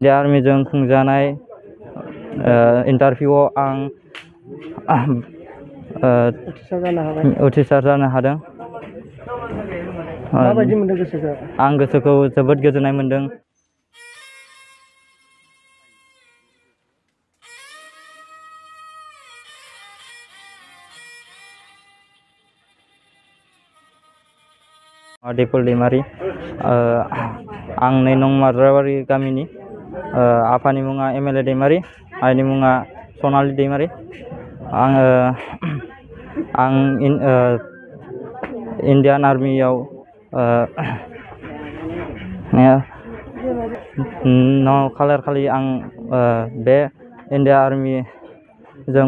India आर्मिजों खुंजानाय इन्टारभिउआव आं उथ्रिसार जानो हादों। माबायदि मोनदों गोसोखौ? आं गोसोखौ जोबोद गोजोननाय मोनदों। दिपुल दैमारि, आं 2 नं माद्राबारि गामिनि। आफानि मुङा MLA दैमारि, आइनि मुङा सनालि दैमारि। आं इन्डियान आर्मियाव 9 खालार खालि आं बे इन्डिया आर्मिजों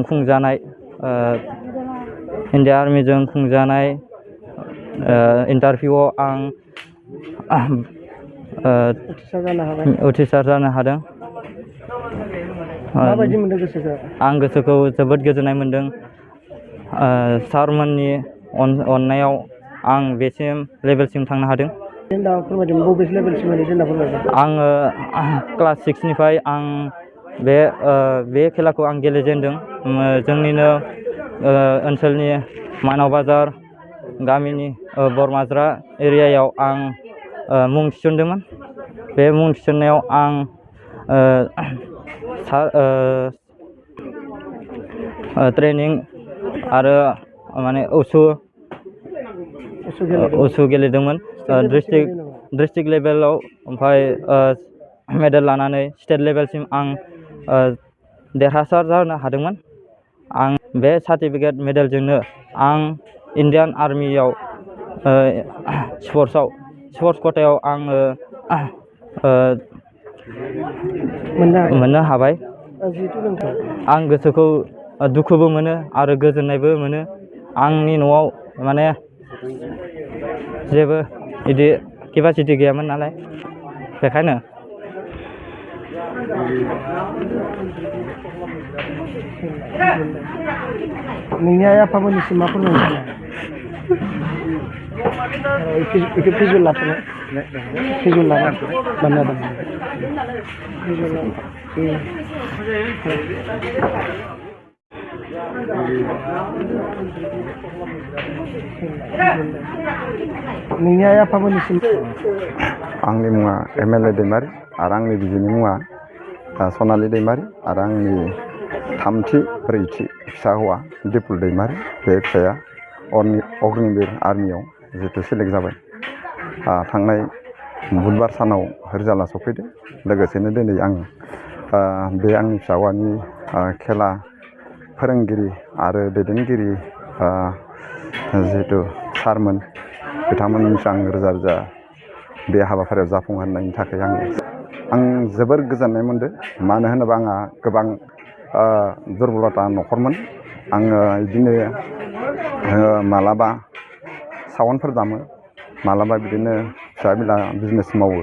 खुंजानाय इन्टारभिउआव आं उथ्रिसार जानो हादों। माबायदि मोनदों गोसोखौ? आं गोसोखौ जोबोद गोजोननाय मोनदों। सारमोननि अननायाव आं बेसिम लेभेलसिम थांनो हादों। आङो क्लास 6 निफ्राय आं बे खेलाखौ आं गेलेजेनदों। जोंनिनो ओनसोलनि मानाव बाजार गामिनि बरमाज्रा एरियायाव आं मुं थिसनदोंमोन। बे मुं थिसननायाव आं ट्रेनिं आरो माने उसु गेलेदोंमोन डिस्ट्रिक्ट लेभेलाव। ओमफ्राय मेडेल लानानै स्टेट लेभेलसिम आं देरहासार जानो हादोंमोन। आं बे सार्टिफिकेट मेडेलजोंनो आं इन्डियान आर्मियाव स्पर्ट्स खथायाव आङो मोननो हाबाय। आं गोसोखौ दुखुबो मोनो आरो गोजोननायबो मोनो। आंनि न'आव माने जेबो बिदि केपासिटि गैयामोन नालाय, बेखायनो नोंनि आइ आफामोननिसिम मा फोरमायनो सानो? फिजुल लाथ'नो बान्ना दं। नोंनि आइ आफामोननिसिम? आंनि मुङा MLA दैमारि आरो आंनि बिजिनि मुङा सनालि दैमारि आरो आंनि 3थि 4थि फिसा हौवा दिपुल दैमारि। बे फिसाया अग्निवीर आर्मियाव जिहेथु सेलेक्ट जाबाय। थांनाय बुधबार सानाव रिजाल्टआ सफैदों। लोगोसेनो दिनै आं बे आंनि फिसा हौवानि खेला फोरोंगिरि आरो दैदेनगिरि जिहेतु सारमोन, बिथांमोननिसिम आं रोजा रोजा बे हाबाफारियाव जाफुंहोनायनि थाखाय आं जोबोर गोजोननाय मोनदों। मानो होनोबा आंहा गोबां दुरबलता न'खरमोन। आङो बिदिनो मालाबा सावनफोर दामो, मालाबा बिदिनो फिसा बिला बिजनेस मावो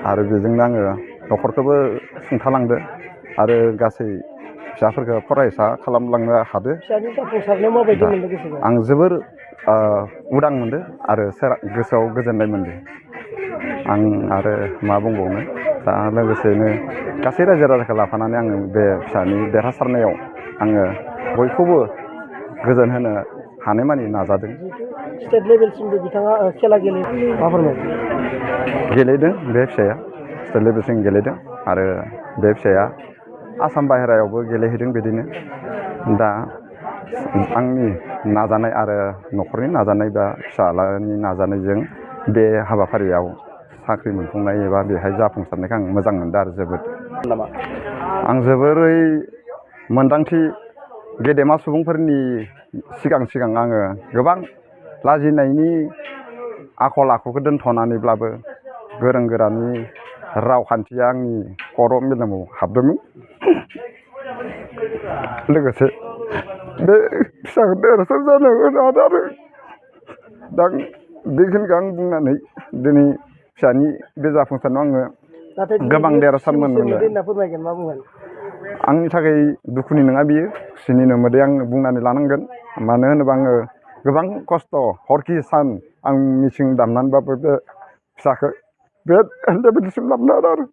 आरो बेजोंनो आङो न'खरखौबो सुंथालांदो आरो गासै फिसाफोरखौ फरायसा खालामलांनो हादो। आं जोबोर उदां मोनदो आरो गोसोआव गोजोननाय मोनदों। आं आरो मा बुंबावनो, दा लोगोसेनो गासै रायजो राजाखौ लाफानानै आङो बे फिसानि देरहासारनायाव आङो बयखौबो गोजोन होनो हानायमानि नाजादों। स्टेट लेभेलसिमबो बिथाङा खेला गेलेदों। बे फिसाया स्टेट लेभेलसिम गेलेदों आरो बे फिसाया आसाम बाहेरायावबो गेलेहैदों। बिदिनो दा आंनि नाजानाय आरो न'खरनि नाजानाय बा फिसाज्लानि नाजानायजों बे हाबाफारियाव साख्रि मोनफुंनाय एबा बेहाय जाफुंसारनायखौ आं मोजां मोनदों आरो जोबोद। आं जोबोरै मोन्दांथि गेदेमा सुबुंफोरनि सिगां आङो गोबां लाजिनायनि आखल आखुखौ दोनथ'नानैब्लाबो गोरों गोरानि रावखान्थिया आंनि खर' मेलेमाव हाबदोंमोन। लोगोसे बे फिसाखौ देरहासार जानो होनो हादों आरो दा बेखिनिखौ आं बुंनानै दिनै फिसानि बे जाफुंसारनायाव आङो गोबां देरहासार मोनदों। आंनि थाखाय दुखुनि नङा बियो, खुसिनिनो मोदै आं बुंनानै लानांगोन। मानो होनोबा आङो गोबां खस्थ' हरखि सान आं मिसिं दामनानैबाबो बे फिसाखौ बे लेभेलसिम लाबोनो हादों आरो